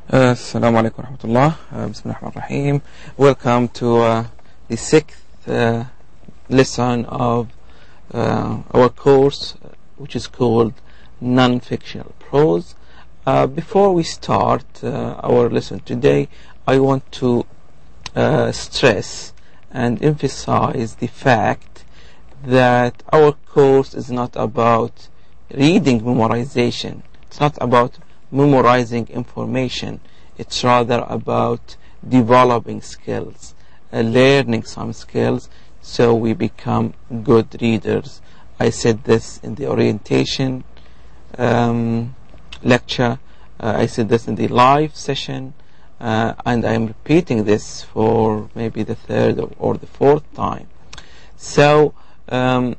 Assalamu alaikum warahmatullah. Bismillah ar-Rahman ar-Rahim. Welcome to the sixth lesson of our course, which is called Non-fictional Prose. Before we start our lesson today, I want to stress and emphasize the fact that our course is not about reading memorization. It's not about memorizing information. It's rather about developing skills, learning some skills so we become good readers. I said this in the orientation lecture, I said this in the live session, and I'm repeating this for maybe the third or the fourth time. So some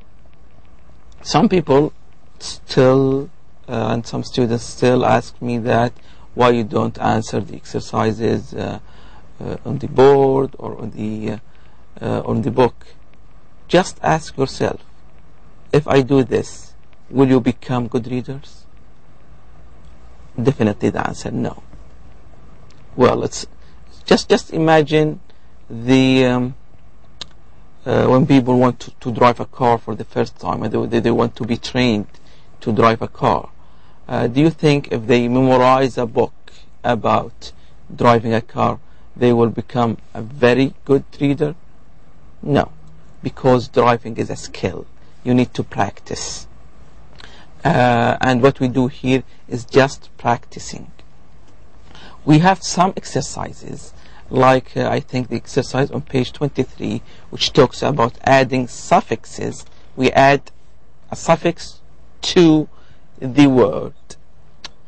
people still and some students still ask me that why you don't answer the exercises on the board or on the book. Just ask yourself, if I do this, will you become good readers? Definitely the answer, no. Well, it's just imagine the when people want to drive a car for the first time, and they want to be trained to drive a car. Do you think if they memorize a book about driving a car, they will become a very good reader? No, because driving is a skill. You need to practice. And what we do here is just practicing. We have some exercises, like I think the exercise on page 23, which talks about adding suffixes. We add a suffix to the word.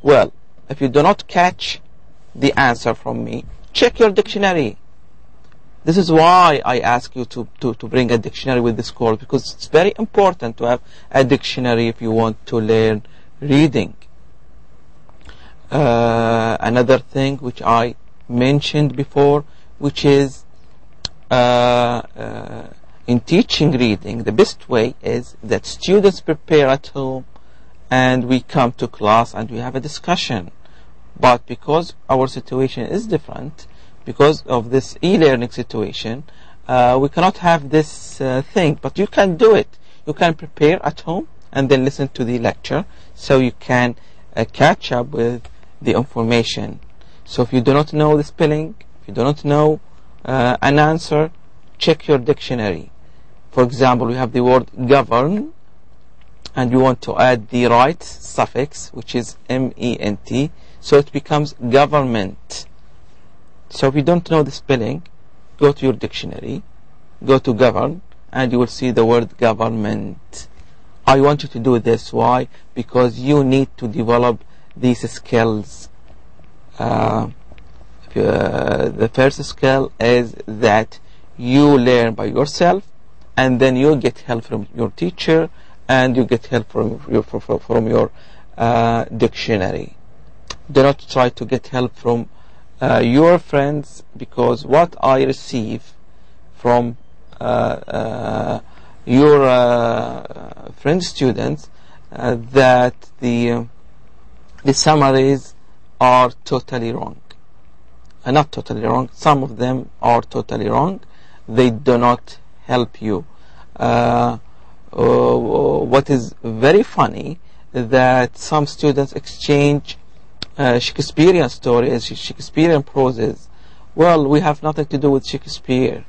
Well, if you do not catch the answer from me, check your dictionary. This is why I ask you to bring a dictionary with this course, because it's very important to have a dictionary if you want to learn reading. Another thing which I mentioned before, which is in teaching reading, the best way is that students prepare at home and we come to class and we have a discussion. But because our situation is different, because of this e-learning situation, we cannot have this thing, but you can do it. You can prepare at home and then listen to the lecture so you can catch up with the information. So if you do not know the spelling, if you do not know an answer, check your dictionary. For example, we have the word govern, and you want to add the right suffix, which is ment, so it becomes government. So if you don't know the spelling, go to your dictionary, go to govern, and you will see the word government. I want you to do this. Why? Because you need to develop these skills. The first skill is that you learn by yourself, and then you get help from your teacher, and you get help from your dictionary. Do not try to get help from your friends, because what I receive from your friend students, that the summaries are totally wrong. Not totally wrong, some of them are totally wrong. They do not help you. What is very funny is that some students exchange Shakespearean stories, Shakespearean proses. Well, we have nothing to do with Shakespeare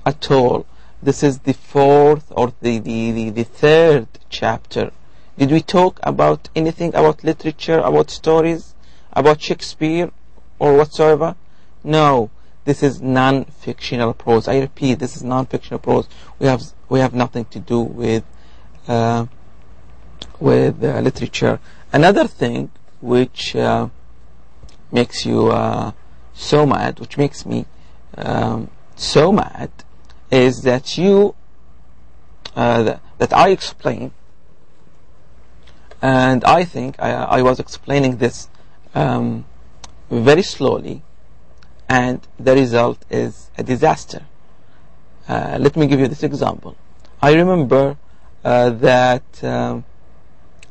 at all. This is the fourth or the third chapter. Did we talk about anything about literature, about stories, about Shakespeare or whatsoever? No. This is non-fictional prose. I repeat, this is non-fictional prose. We have nothing to do with literature. Another thing which makes you so mad, which makes me so mad, is that that I explain, and I think I was explaining this very slowly, and the result is a disaster. Let me give you this example. I remember that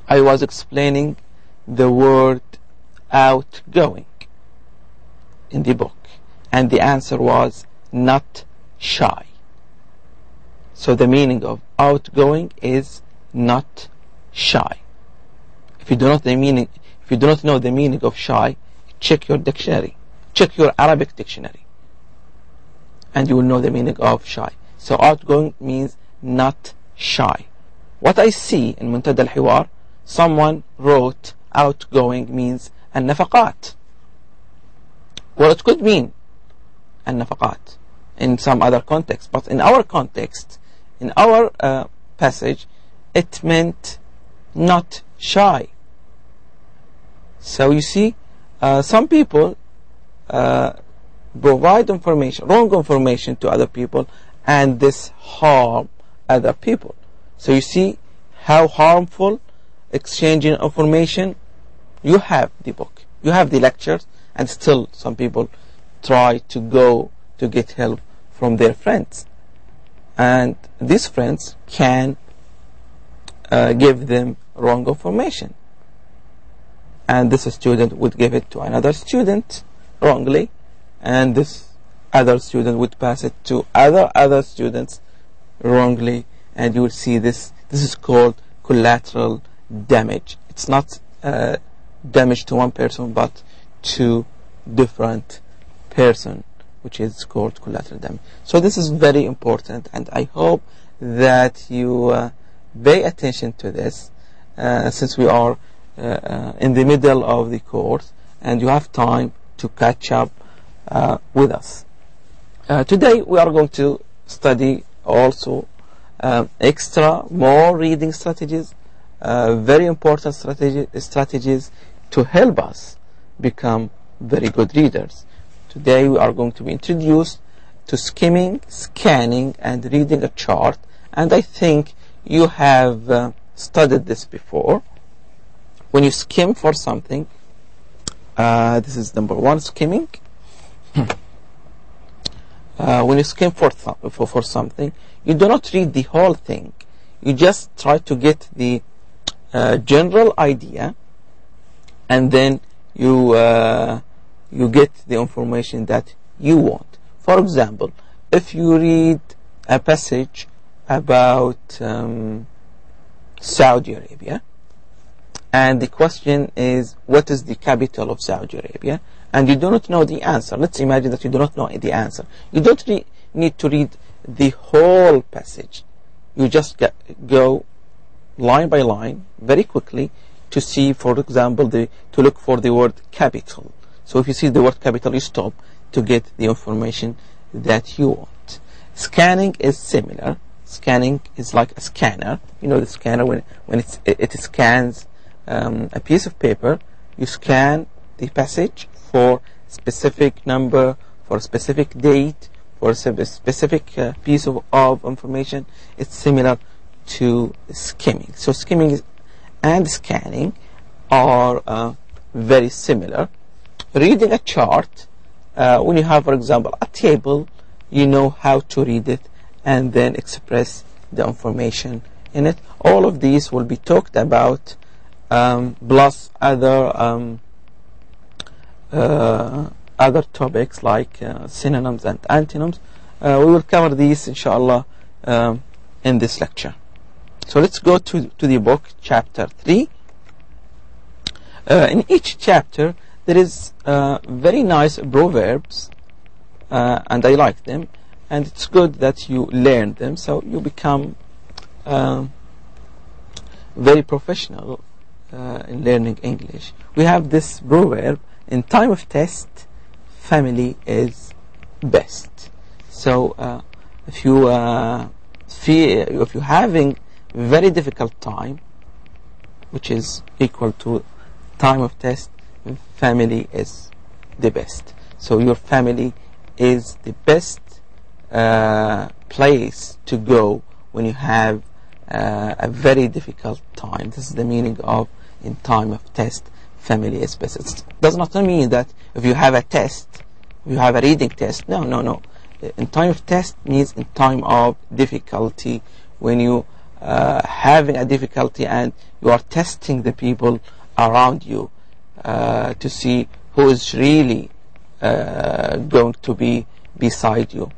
I was explaining the word outgoing. in the book, and the answer was not shy. So the meaning of outgoing is not shy. If you do not know the meaning of shy, check your dictionary, check your Arabic dictionary, and you will know the meaning of shy. So outgoing means not shy. What I see in Muntada al-Hiwar, someone wrote outgoing means النفقات. Well, it could mean النفقات in some other context, but in our context, in our passage, it meant not shy. So you see, some people provide information, wrong information to other people, and this harm other people. So you see how harmful exchanging information. You have the book, you have the lectures, and still some people try to go to get help from their friends, and these friends can give them wrong information, and this student would give it to another student wrongly, and this other student would pass it to other students wrongly, and you will see this is called collateral damage. It's not damage to one person, but to different person, which is called collateral damage. So this is very important, and I hope that you pay attention to this, since we are in the middle of the course, and you have time to catch up with us. Today we are going to study also more reading strategies, very important strategies to help us become very good readers. Today we are going to be introduced to skimming, scanning, and reading a chart, and I think you have studied this before. When you skim for something, this is number one, skimming. When you skim for something, you do not read the whole thing. You just try to get the general idea, and then you get the information that you want. For example, if you read a passage about Saudi Arabia, and the question is, what is the capital of Saudi Arabia? And you do not know the answer. Let's imagine that you do not know the answer. You don't need to read the whole passage. You just go line by line very quickly to see, for example, to look for the word capital. So if you see the word capital, you stop to get the information that you want. Scanning is similar. Scanning is like a scanner. You know the scanner, when it scans a piece of paper, you scan the passage for specific number, for a specific date, for a specific piece of information. It's similar to skimming. So skimming and scanning are very similar. Reading a chart, when you have, for example, a table, you know how to read it and then express the information in it. All of these will be talked about, plus other topics like synonyms and antonyms. We will cover these, inshallah, in this lecture. So let's go to the book, chapter 3. In each chapter there is very nice proverbs, and I like them, and it's good that you learn them, so you become very professional in learning English. We have this proverb: in time of test, family is best. So if you're having very difficult time, which is equal to time of test, family is the best. So your family is the best place to go when you have a very difficult time. This is the meaning of in time of test, family is best. It does not mean that if you have a test, you have a reading test. No. In time of test means in time of difficulty, when you having a difficulty and you are testing the people around you to see who is really going to be beside you.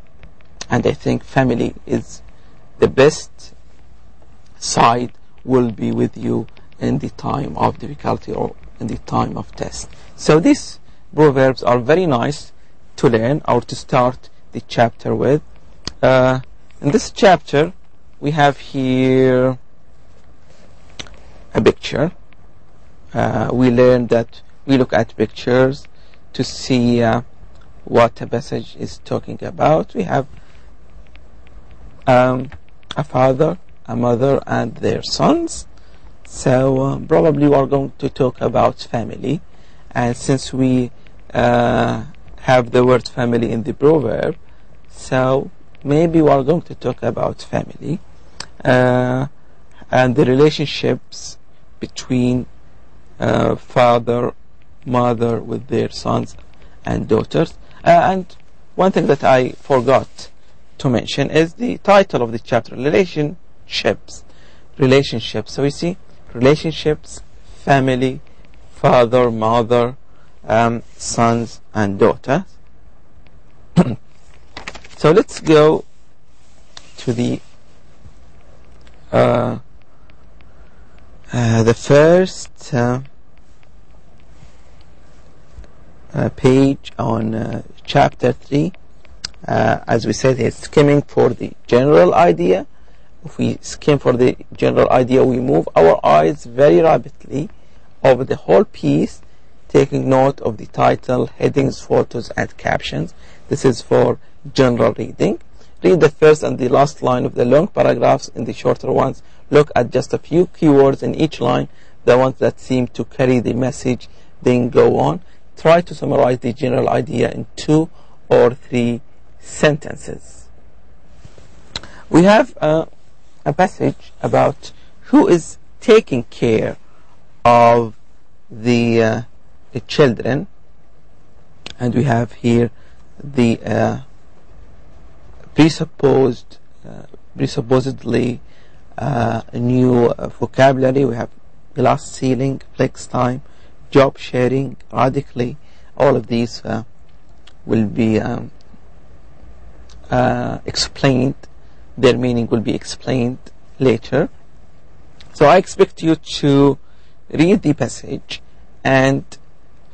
And I think family is the best side, will be with you in the time of difficulty or in the time of test. So these proverbs are very nice to learn or to start the chapter with. In this chapter we have here a picture. We learned that we look at pictures to see what a passage is talking about. We have a father, a mother, and their sons. So probably we are going to talk about family, and since we have the word family in the proverb, so maybe we are going to talk about family and the relationships between father, mother with their sons and daughters. And one thing that I forgot to mention is the title of the chapter, relationships. So we see relationships, family, father, mother, sons and daughters. So let's go to the first page on chapter 3. As we said, it's skimming for the general idea. If we skim for the general idea, we move our eyes very rapidly over the whole piece, taking note of the title, headings, photos, and captions. This is for general reading. Read the first and the last line of the long paragraphs. In the shorter ones, look at just a few keywords in each line, the ones that seem to carry the message, then go on. Try to summarize the general idea in 2 or 3 sentences. We have a passage about who is taking care of the children, and we have here the presupposedly new vocabulary. We have glass ceiling, flex time, job sharing, radically. All of these will be explained. Their meaning will be explained later. So I expect you to read the passage, and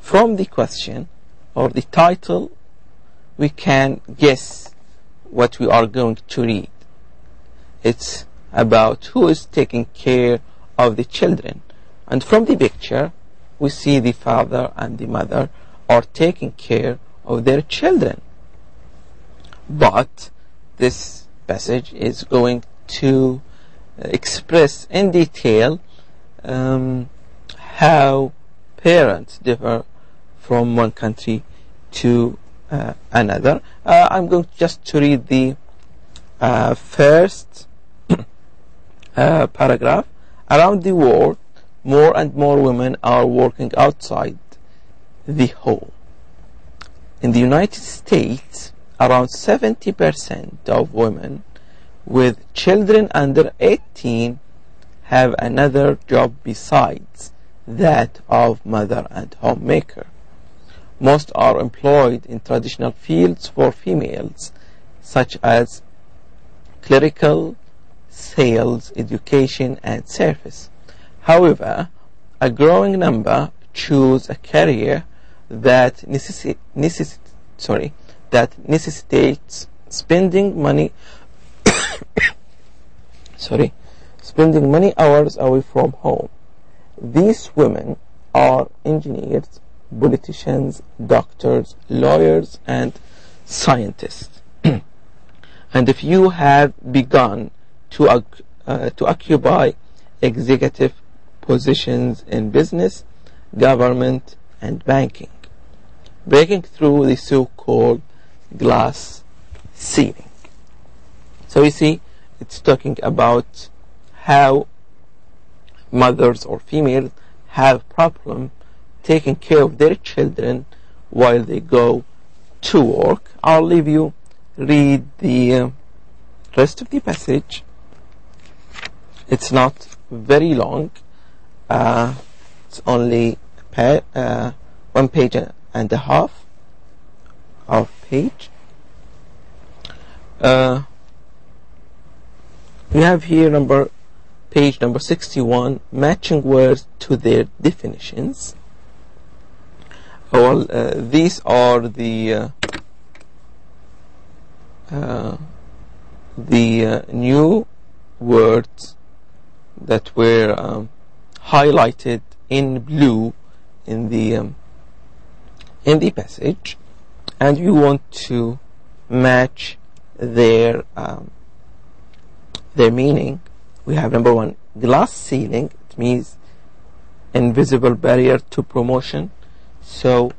from the question or the title we can guess what we are going to read. It's about who is taking care of the children, and from the picture we see the father and the mother are taking care of their children. But this passage is going to express in detail how parents differ from one country to another. I'm going just to read the first paragraph. Around the world, more and more women are working outside the home. In the United States, around 70% of women with children under 18 have another job besides that of mother and homemaker. Most are employed in traditional fields for females, such as clerical, sales, education, and service. However, a growing number choose a career that necessitates spending many hours away from home. These women are engineers, politicians, doctors, lawyers, and scientists. And if you have begun to occupy executive positions in business, government, and banking, breaking through the so-called glass ceiling. So you see, it's talking about how mothers or females have problem taking care of their children while they go to work. I'll leave you read the rest of the passage. It's not very long. It's only 1 page and a half our page. We have here page number 61, matching words to their definitions. Well, these are the new words that were highlighted in blue in the passage, and you want to match their meaning. We have number one, glass ceiling. It means invisible barrier to promotion. So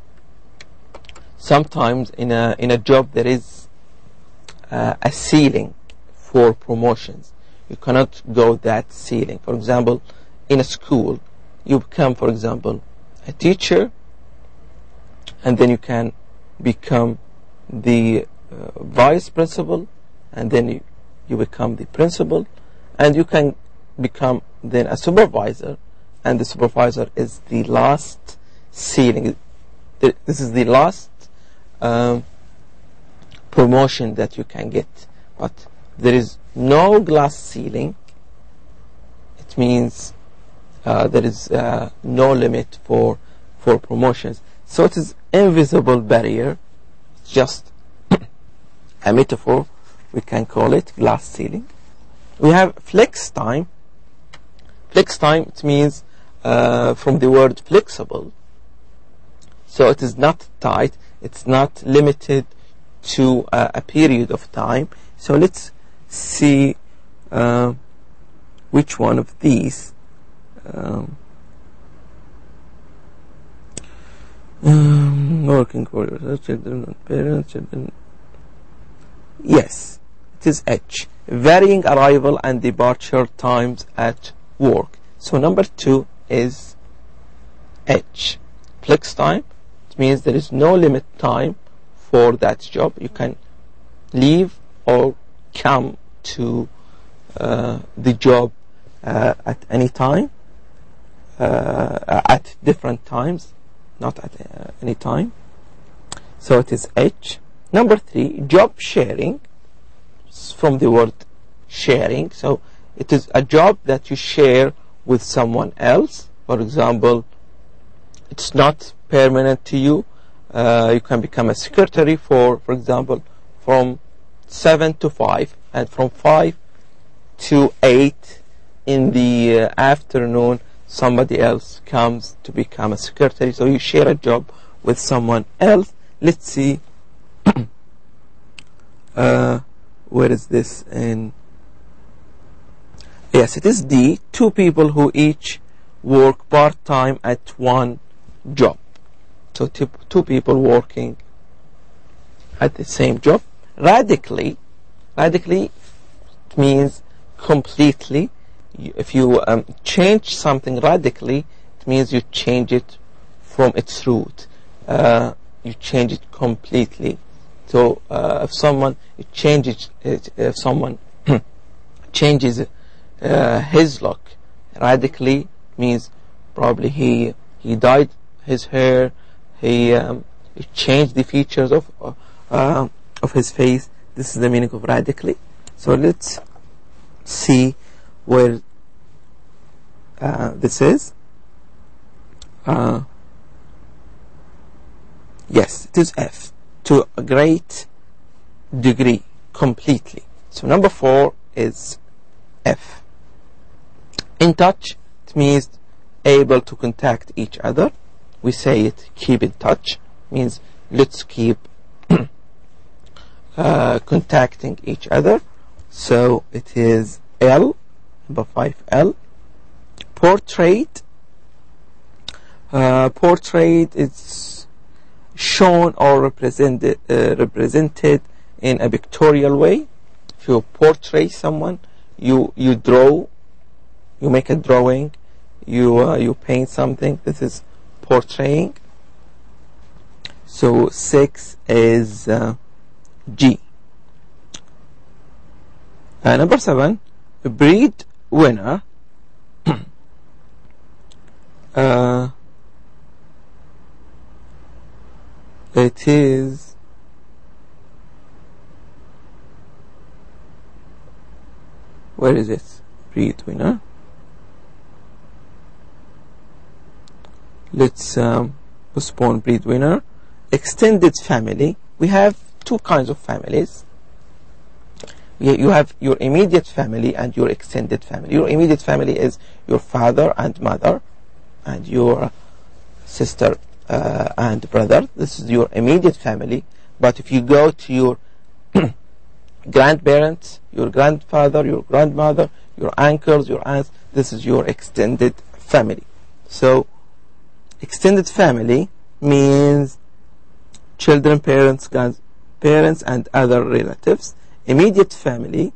sometimes in a job there is a ceiling for promotions. You cannot go that ceiling. For example, in a school, you become, for example, a teacher, and then you can become the vice principal, and then you become the principal, and you can become then a supervisor, and the supervisor is the last ceiling. This is the last promotion that you can get. But there is no glass ceiling. It means there is no limit for promotions. So it is invisible barrier. It's just a metaphor. We can call it glass ceiling. We have flex time. Flex time, it means from the word flexible. So it is not tight. It's not limited to a period of time. So let's see which one of these. Working for children, parents, children. Yes, it is H. Varying arrival and departure times at work. So number 2 is H. Flex time. It means there is no limit time for that job. You can leave or come to the job at any time, at different times, not at any time. So it is H. Number 3, job sharing. It's from the word sharing. So it is a job that you share with someone else. For example, it's not permanent to you. You can become a secretary for example, from 7 to 5, and from 5 to 8 in the afternoon somebody else comes to become a secretary. So you share a job with someone else. Let's see where is this in? Yes, it is D. 2 people who each work part-time at one job. So 2 people working at the same job. Radically means completely. If you change something radically, it means you change it from its root. You change it completely. So if someone changes his look radically, means probably he dyed his hair, he changed the features of his face. This is the meaning of radically. So let's see where this is. Yes, it is F. To a great degree, completely. So number 4 is F. In touch, it means able to contact each other. We say it, keep in touch, means let's keep contacting each other. So it is L, number 5, L. Portrait. Portrait is shown or represented in a pictorial way. If you portray someone, you draw, you make a drawing, you paint something. This is portraying. So 6 is G. Number 7, breed winner. It is Where is it? Breadwinner. Let's postpone breadwinner. Extended family. We have two kinds of families. You have your immediate family and your extended family. Your immediate family is your father and mother and your sister and brother. This is your immediate family. But if you go to your grandparents, your grandfather, your grandmother, your uncles, your aunts, this is your extended family. So extended family means children, parents, grandparents, and other relatives. Immediate family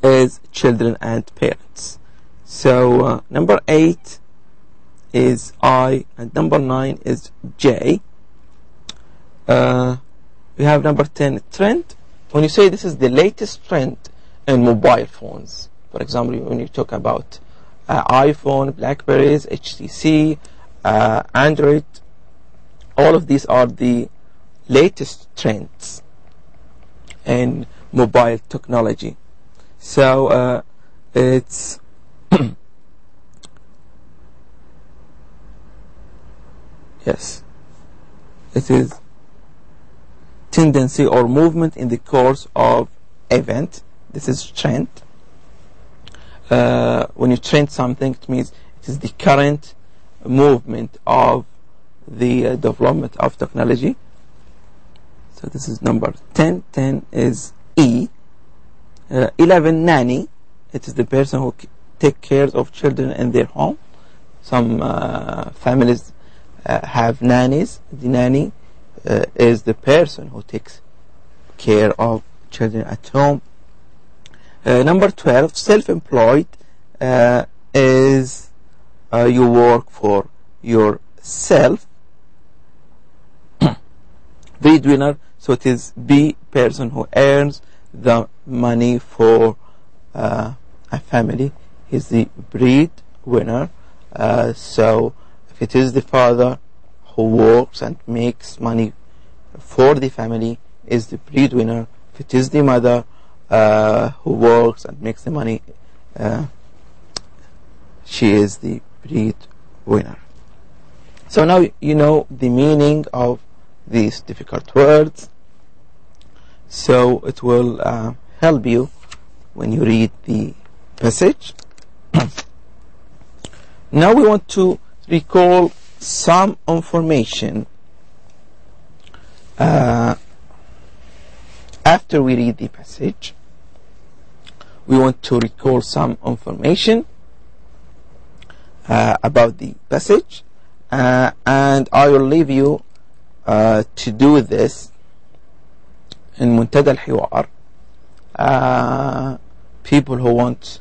is children and parents. So number 8 is I, and number 9 is J. We have number 10, trend. When you say this is the latest trend in mobile phones, for example, when you talk about iPhone, Blackberries, HTC, Android, all of these are the latest trends in mobile technology. So it's yes, it is tendency or movement in the course of event. This is trend. When you trend something, it means it is the current movement of the development of technology. So this is number 10. 10 is E. 11, nanny. It is the person who take care of children in their home. Some families have nannies. The nanny is the person who takes care of children at home. Number 12, self-employed, is you work for yourself. Breadwinner, so it is B, person who earns the money for a family, is the breadwinner. So if it is the father who works and makes money for the family, is the breadwinner. If it is the mother who works and makes the money, she is the breadwinner. So now you know the meaning of these difficult words, so it will help you when you read the passage. Now we want to recall some information after we read the passage. We want to recall some information about the passage, and I will leave you to do this in منتدى الحوار. People who want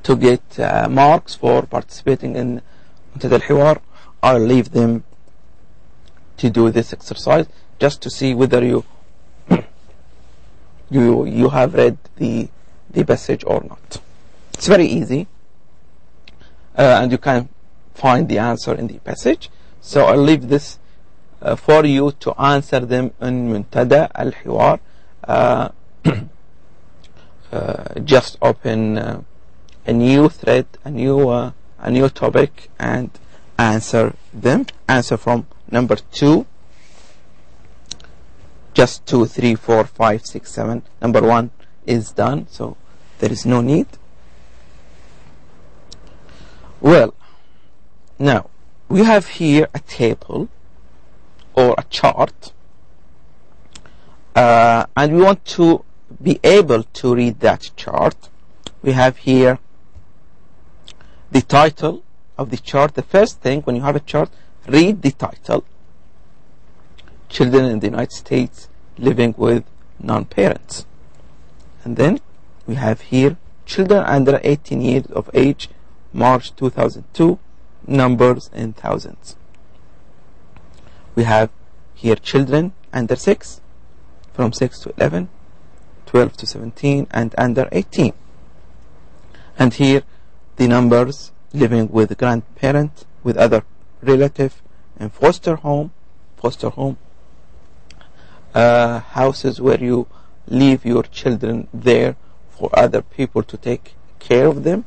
to get marks for participating in منتدى الحوار, I'll leave them to do this exercise just to see whether you have read the passage or not. It's very easy, and you can find the answer in the passage. So I'll leave this for you to answer them in منتدى الحوار. Just open a new thread, a new topic, and answer them. Answer from number 2. Just 2, 3, 4, 5, 6, 7. Number 1 is done, so there is no need. Well, now we have here a table or a chart, and we want to be able to read that chart. We have here the title of the chart. The first thing, when you have a chart, read the title: Children in the United States living with non-parents. And then we have here children under 18 years of age, March 2002, numbers in thousands. We have here children under 6, from 6 to 11, 12 to 17, and under 18. And here the numbers living with grandparent, with other relative, in foster home, houses where you leave your children there for other people to take care of them,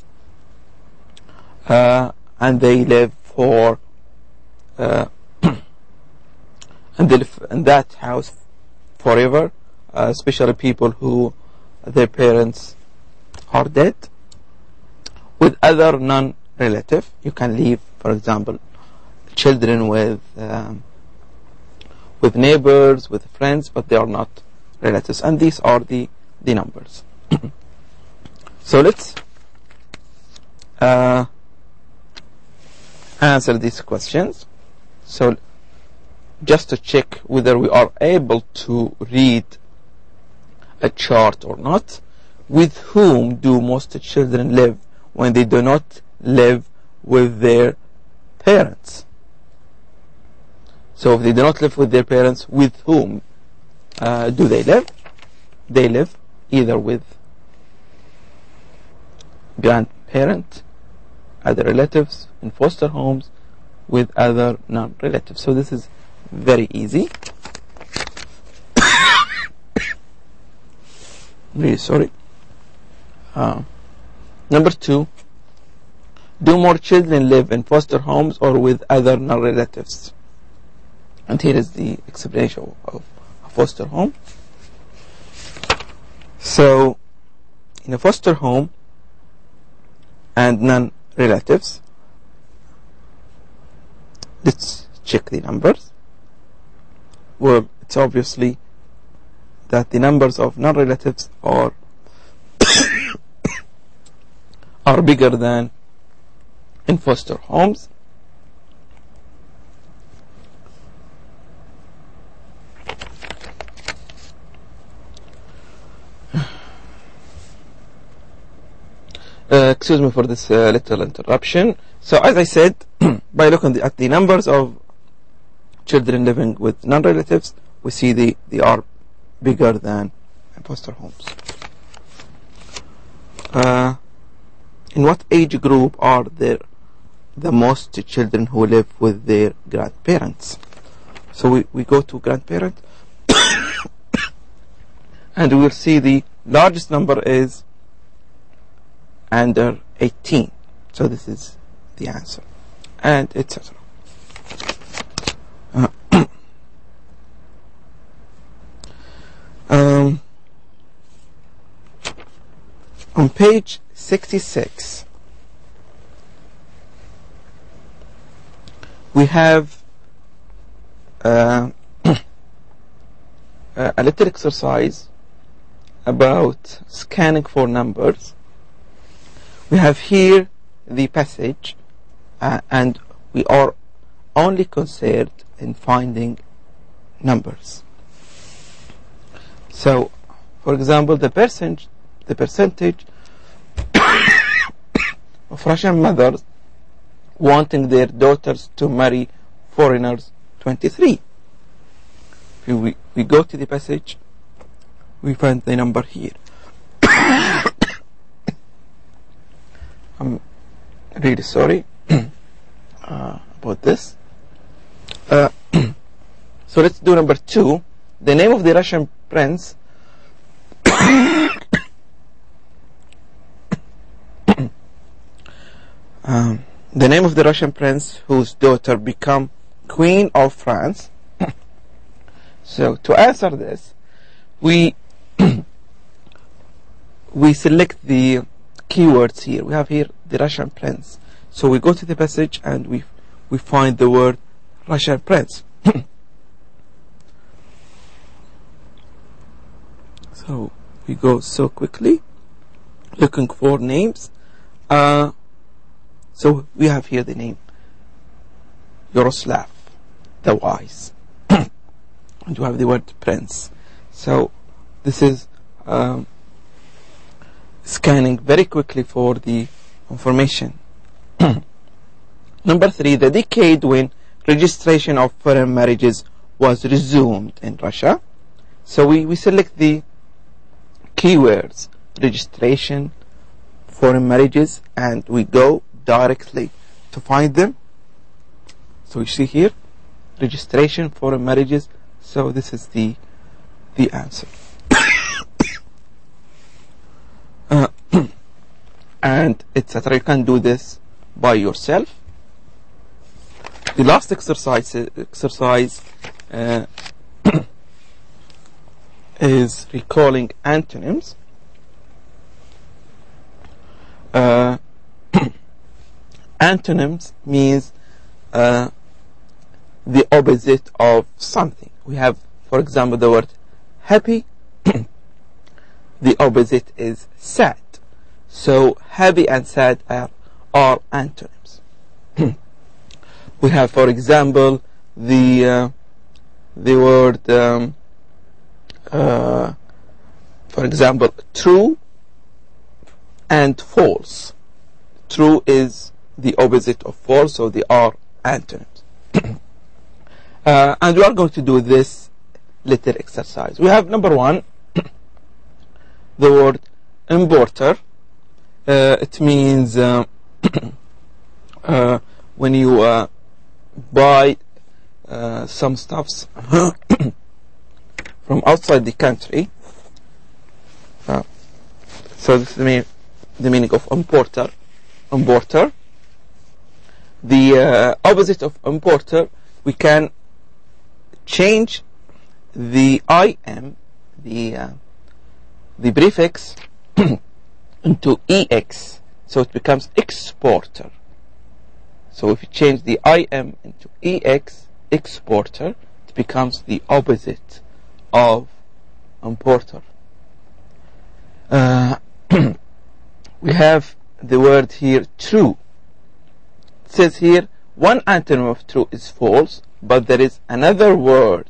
and they live for and they live in that house forever, especially people who their parents are dead. With other non-relative, you can leave, for example, children with neighbors, with friends, but they are not relatives, and these are the numbers. So let's answer these questions. So just to check whether we are able to read a chart or not. With whom do most children live when they do not live with their parents? So if they do not live with their parents, with whom do they live? They live either with grandparent, other relatives, in foster homes, with other non-relatives. So this is very easy. Really sorry. Number 2, do more children live in foster homes or with other non-relatives? And here is the explanation of a foster home. So in a foster home and non-relatives, let's check the numbers. Well, it's obviously that the numbers of non-relatives are are bigger than in foster homes. Excuse me for this little interruption. So as I said, by looking at the numbers of children living with non-relatives, we see they are bigger than in foster homes. In what age group are there the most children who live with their grandparents? So we go to grandparents and we will see the largest number is under 18. So this is the answer, and etc. On page 66, we have a little exercise about scanning for numbers. We have here the passage, and we are only concerned in finding numbers. So, for example, the percentage of Russian mothers wanting their daughters to marry foreigners, 23. If we go to the passage, we find the number here. I'm really sorry about this. So let's do number 2. The name of the Russian prince the name of the Russian prince whose daughter become Queen of France. So to answer this, we select the keywords here. We have here the Russian prince. So we go to the passage and we find the word Russian prince. So we go so quickly looking for names. So we have here the name Yaroslav the Wise, and you have the word prince. So this is scanning very quickly for the information. Number 3, the decade when registration of foreign marriages was resumed in Russia. So we select the keywords registration, foreign marriages, and we go directly to find them. So you see here registration, foreign marriages. So this is the answer. and etc. You can do this by yourself. The last exercise is recalling antonyms. Antonyms means the opposite of something. We have, for example, the word happy. The opposite is sad. So happy and sad are antonyms. We have, for example, the word, for example, true and false. True is the opposite of false, so they are antonyms. And we are going to do this little exercise. We have number one, the word importer. It means when you buy some stuffs from outside the country. So this is the meaning of importer. The opposite of importer, we can change the im, the prefix, into ex, so it becomes exporter. So if you change the im into ex, exporter, it becomes the opposite of importer. We have the word here true. It says here one antonym of true is false, but there is another word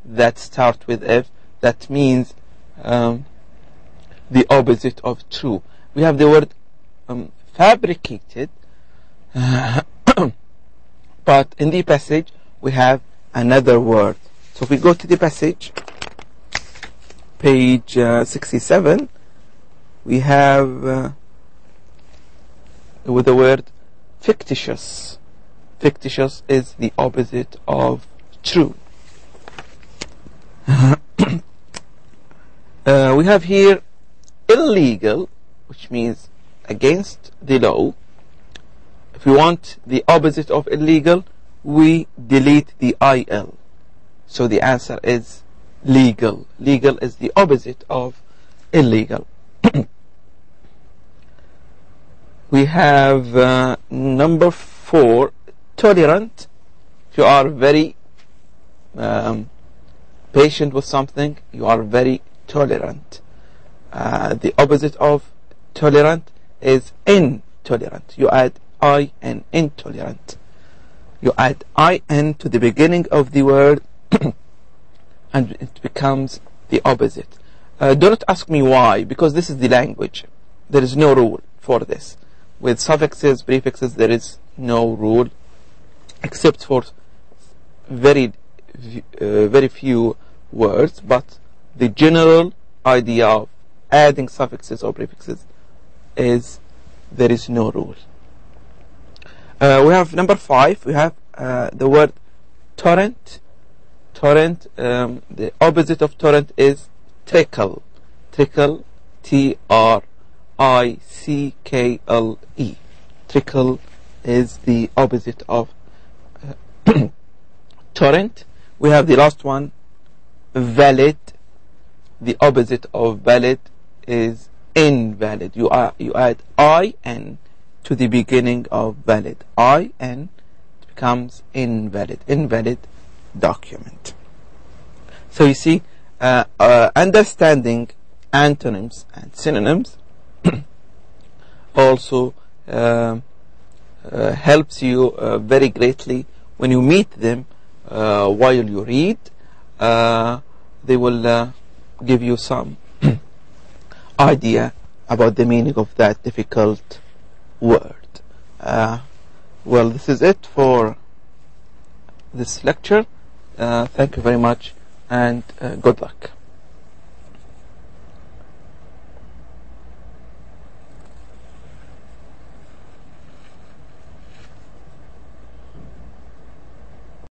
that starts with f that means the opposite of true. We have the word fabricated, but in the passage we have another word. So if we go to the passage, page 67, we have with the word fictitious. Fictitious is the opposite of true. We have here illegal, which means against the law. If we want the opposite of illegal, we delete the il. So the answer is legal. Legal is the opposite of illegal. We have number 4, tolerant. If you are very patient with something, you are very tolerant. The opposite of tolerant is intolerant. You add in, intolerant. You add in to the beginning of the word and it becomes the opposite. Do not ask me why, because this is the language. There is no rule for this. With suffixes, prefixes, there is no rule except for very few words, but the general idea of adding suffixes or prefixes is there is no rule. We have number 5. We have the word torrent. Torrent, the opposite of torrent is trickle. Trickle, Trickle. Trickle is the opposite of torrent. We have the last one, valid. The opposite of valid is invalid. You add in to the beginning of valid. In becomes invalid. Invalid document. So you see, understanding antonyms and synonyms also helps you very greatly when you meet them while you read. They will give you some idea about the meaning of that difficult word. Well, this is it for this lecture. Thank you very much and good luck.